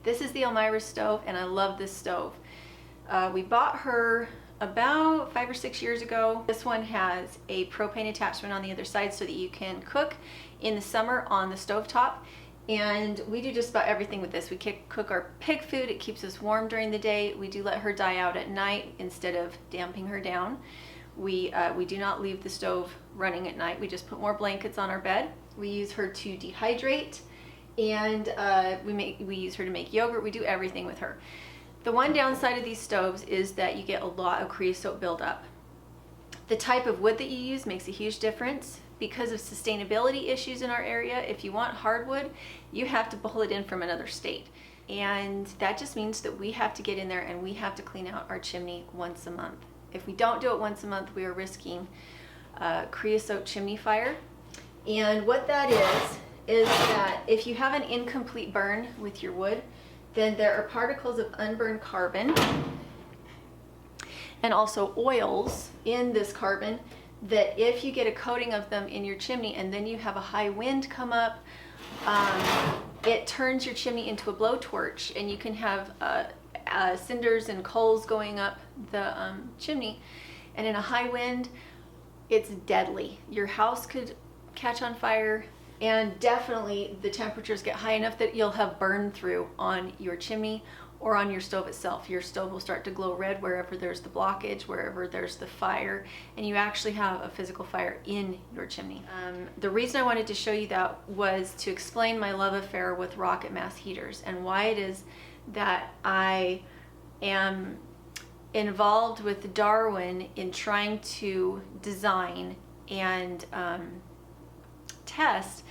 This is the Elmira stove, and I love this stove. We bought her about 5 or 6 years ago. This one has a propane attachment on the other side so that you can cook in the summer on the stovetop. And we do just about everything with this. We cook our pig food. It keeps us warm during the day. We do let her die out at night instead of damping her down. We do not leave the stove running at night. We just put more blankets on our bed. We use her to dehydrate, and we use her to make yogurt. We do everything with her. The one downside of these stoves is that you get a lot of creosote buildup. The type of wood that you use makes a huge difference. Because of sustainability issues in our area, if you want hardwood, you have to pull it in from another state. And that just means that we have to get in there and we have to clean out our chimney once a month. If we don't do it once a month, we are risking creosote chimney fire. And what that is that if you have an incomplete burn with your wood, then there are particles of unburned carbon and also oils in this carbon that if you get a coating of them in your chimney and then you have a high wind come up, it turns your chimney into a blowtorch, and you can have cinders and coals going up the chimney. And in a high wind, it's deadly. Your house could catch on fire, and definitely the temperatures get high enough that you'll have burn through on your chimney or on your stove itself. Your stove will start to glow red wherever there's the blockage, wherever there's the fire, and you actually have a physical fire in your chimney. The reason I wanted to show you that was to explain my love affair with rocket mass heaters and why it is that I am involved with Darwin in trying to design and test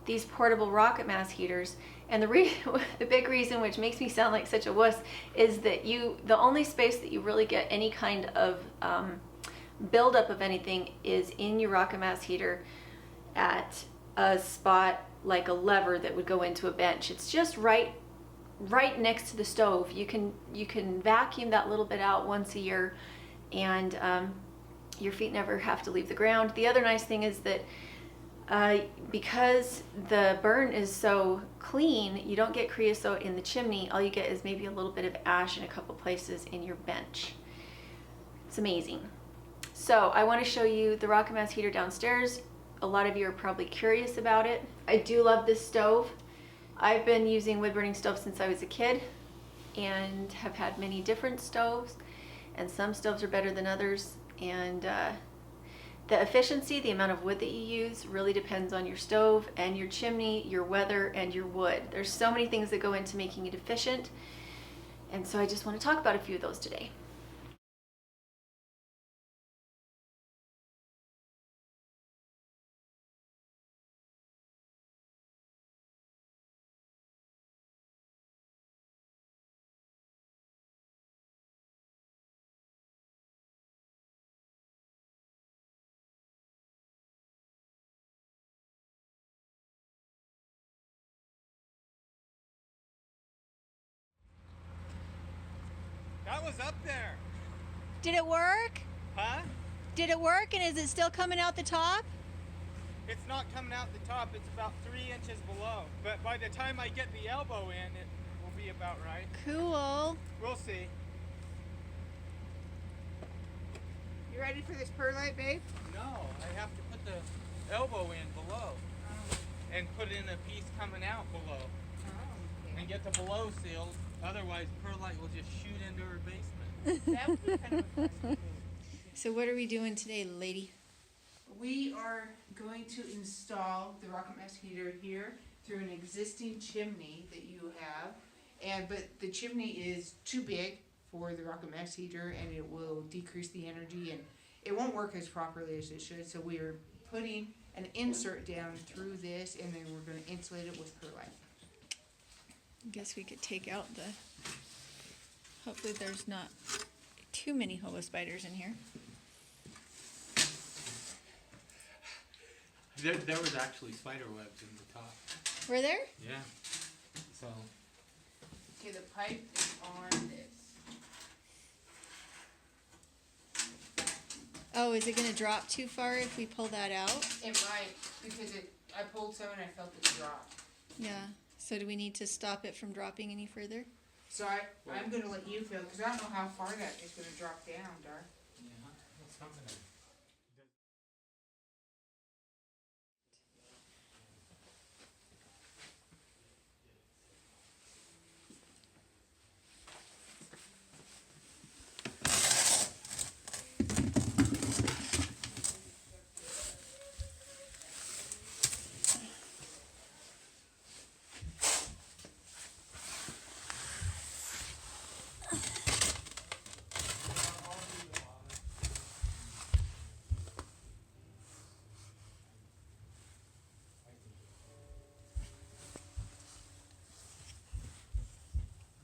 these portable rocket mass heaters. And the big reason, which makes me sound like such a wuss, is that the only space that you really get any kind of buildup of anything is in your rocket mass heater at a spot like a lever that would go into a bench. It's just right next to the stove. You can vacuum that little bit out once a year, and your feet never have to leave the ground. The other nice thing is that because the burn is so clean, you don't get creosote in the chimney. All you get is maybe a little bit of ash in a couple places in your bench. It's amazing. So I want to show you the rocket mass heater downstairs. A lot of you are probably curious about it. I do love this stove. I've been using wood burning stoves since I was a kid and have had many different stoves, and some stoves are better than others, and the efficiency, the amount of wood that you use, really depends on your stove and your chimney, your weather, and your wood. There's so many things that go into making it efficient, and so I just want to talk about a few of those today. That was up there. Did it work? Huh? Did it work, and is it still coming out the top? It's not coming out the top. It's about 3 inches below. But by the time I get the elbow in, it will be about right. Cool. We'll see. You ready for this perlite, babe? No, I have to put the elbow in below. And put in a piece coming out below. Okay. And get the below sealed. Otherwise, perlite will just shoot into her basement. That would be kind of a fun thing. So what are we doing today, lady? We are going to install the rocket mass heater here through an existing chimney that you have. But the chimney is too big for the rocket mass heater, and it will decrease the energy, and it won't work as properly as it should. So we are putting an insert down through this, and then we're going to insulate it with perlite. I guess we could take out hopefully there's not too many hobo spiders in here. There was actually spider webs in the top. Were there? Yeah. So. Okay, the pipe is on this. Oh, is it going to drop too far if we pull that out? It might, because I pulled some and I felt it drop. Yeah. So do we need to stop it from dropping any further? So I'm gonna let you feel, because I don't know how far that is gonna drop down, Dar. Yeah, that's something.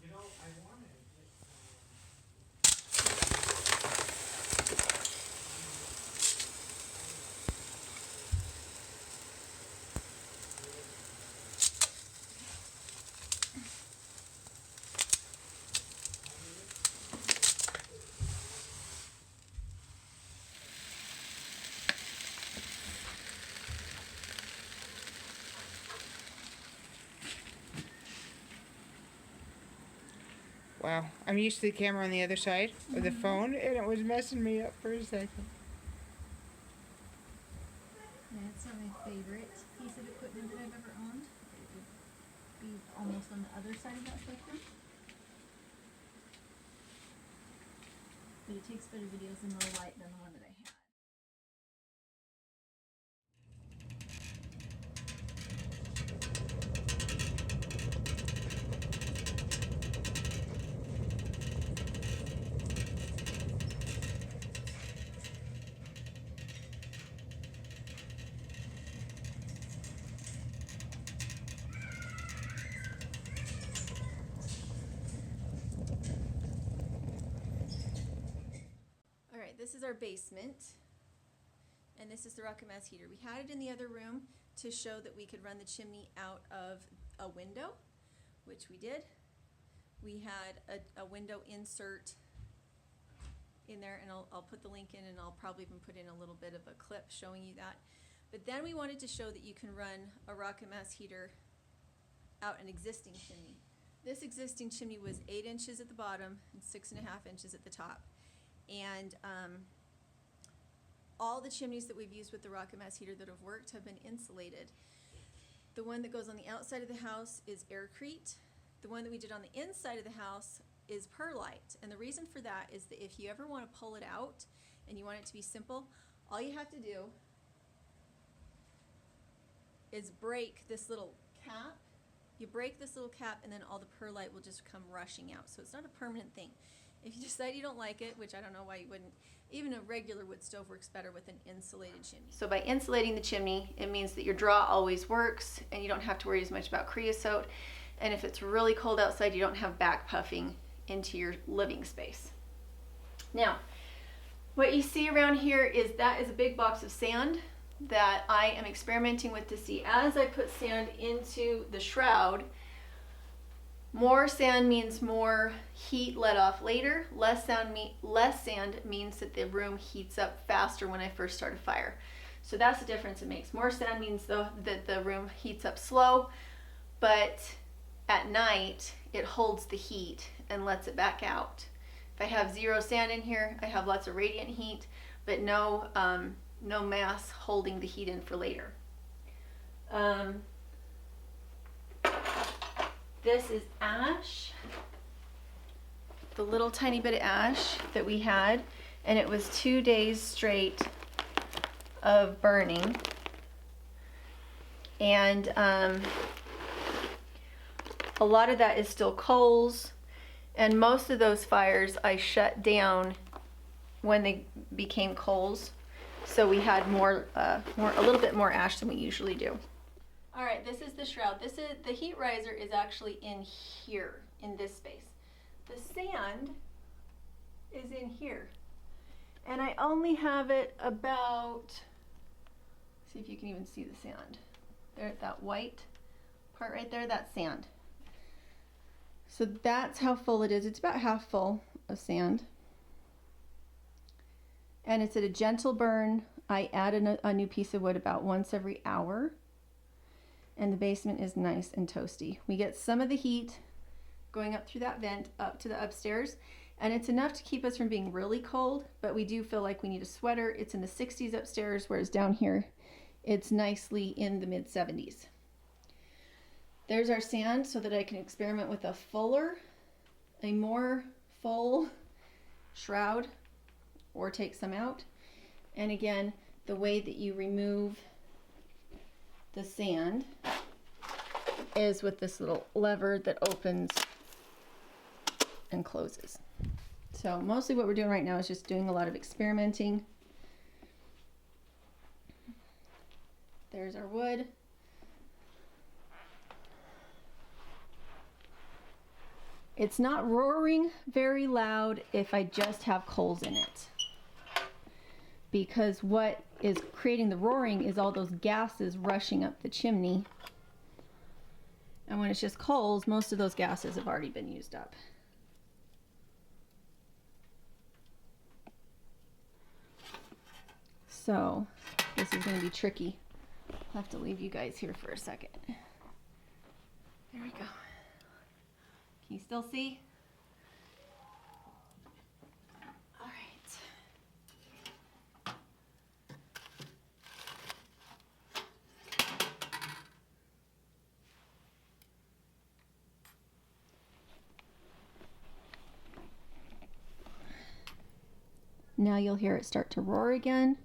You know, I wanted. Wow, I'm used to the camera on the other side of the phone, and it was messing me up for a second. That's not my favorite piece of equipment that I've ever owned. It would be almost on the other side of that spectrum. But it takes better videos in low light than the one that I had. All right, this is our basement, and this is the rocket mass heater. We had it in the other room to show that we could run the chimney out of a window, which we did. We had a window insert in there, and I'll put the link in, and I'll probably even put in a little bit of a clip showing you that. But then we wanted to show that you can run a rocket mass heater out an existing chimney. This existing chimney was 8 inches at the bottom and 6.5 inches at the top. And all the chimneys that we've used with the rocket mass heater that have worked have been insulated. The one that goes on the outside of the house is aircrete. The one that we did on the inside of the house is perlite. And the reason for that is that if you ever want to pull it out and you want it to be simple, all you have to do is break this little cap. You break this little cap, and then all the perlite will just come rushing out. So it's not a permanent thing. If you decide you don't like it, which I don't know why you wouldn't, even a regular wood stove works better with an insulated chimney. So by insulating the chimney, it means that your draw always works and you don't have to worry as much about creosote. And if it's really cold outside, you don't have back puffing into your living space. Now, what you see around here is that is a big box of sand that I am experimenting with to see as I put sand into the shroud. More sand means more heat let off later. Less sand means that the room heats up faster when I first start a fire. So that's the difference it makes. More sand means that the room heats up slow, but at night it holds the heat and lets it back out. If I have 0 sand in here, I have lots of radiant heat, but no mass holding the heat in for later. This is ash, the little tiny bit of ash that we had, and it was 2 days straight of burning. And a lot of that is still coals, and most of those fires I shut down when they became coals, so we had a little bit more ash than we usually do. All right, this is the shroud. The heat riser is actually in here, in this space. The sand is in here. And I only have it about, see if you can even see the sand. There, that white part right there, that's sand. So that's how full it is. It's about half full of sand. And it's at a gentle burn. I add a new piece of wood about once every hour. and the basement is nice and toasty. We get some of the heat going up through that vent up to the upstairs, and it's enough to keep us from being really cold, but we do feel like we need a sweater. It's in the 60s upstairs, whereas down here it's nicely in the mid 70s. There's our sand so that I can experiment with a more full shroud, or take some out. And again, the way that you remove the sand is with this little lever that opens and closes. So mostly what we're doing right now is just doing a lot of experimenting. There's our wood. It's not roaring very loud if I just have coals in it, because what is creating the roaring is all those gases rushing up the chimney. And when it's just coals, most of those gases have already been used up. So this is going to be tricky. I'll have to leave you guys here for a second. There we go. Can you still see? All right. Now you'll hear it start to roar again.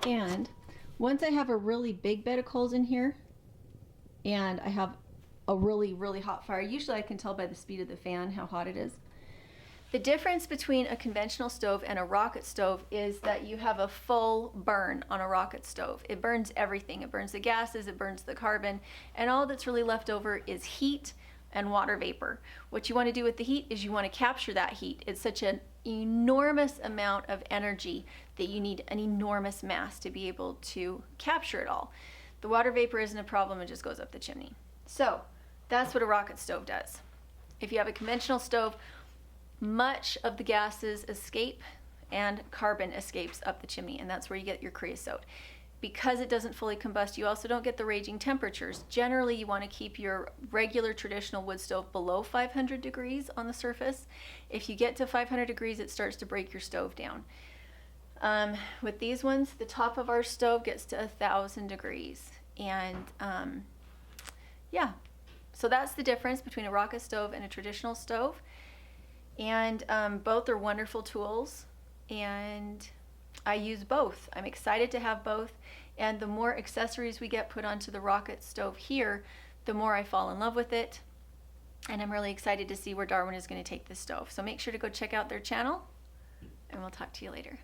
And once I have a really big bed of coals in here and I have a really, really hot fire, usually I can tell by the speed of the fan how hot it is. The difference between a conventional stove and a rocket stove is that you have a full burn on a rocket stove. It burns everything. It burns the gases, it burns the carbon, and all that's really left over is heat and water vapor. What you want to do with the heat is you want to capture that heat. It's such an enormous amount of energy that you need an enormous mass to be able to capture it all. The water vapor isn't a problem, it just goes up the chimney. So that's what a rocket stove does. If you have a conventional stove, much of the gases escape and carbon escapes up the chimney, and that's where you get your creosote. Because it doesn't fully combust, you also don't get the raging temperatures. Generally, you want to keep your regular traditional wood stove below 500 degrees on the surface. If you get to 500 degrees, it starts to break your stove down. With these ones, the top of our stove gets to 1,000 degrees. And yeah, so that's the difference between a rocket stove and a traditional stove. And both are wonderful tools, and I use both. I'm excited to have both, and the more accessories we get put onto the rocket stove here, the more I fall in love with it, and I'm really excited to see where Darwin is going to take this stove. So make sure to go check out their channel, and we'll talk to you later.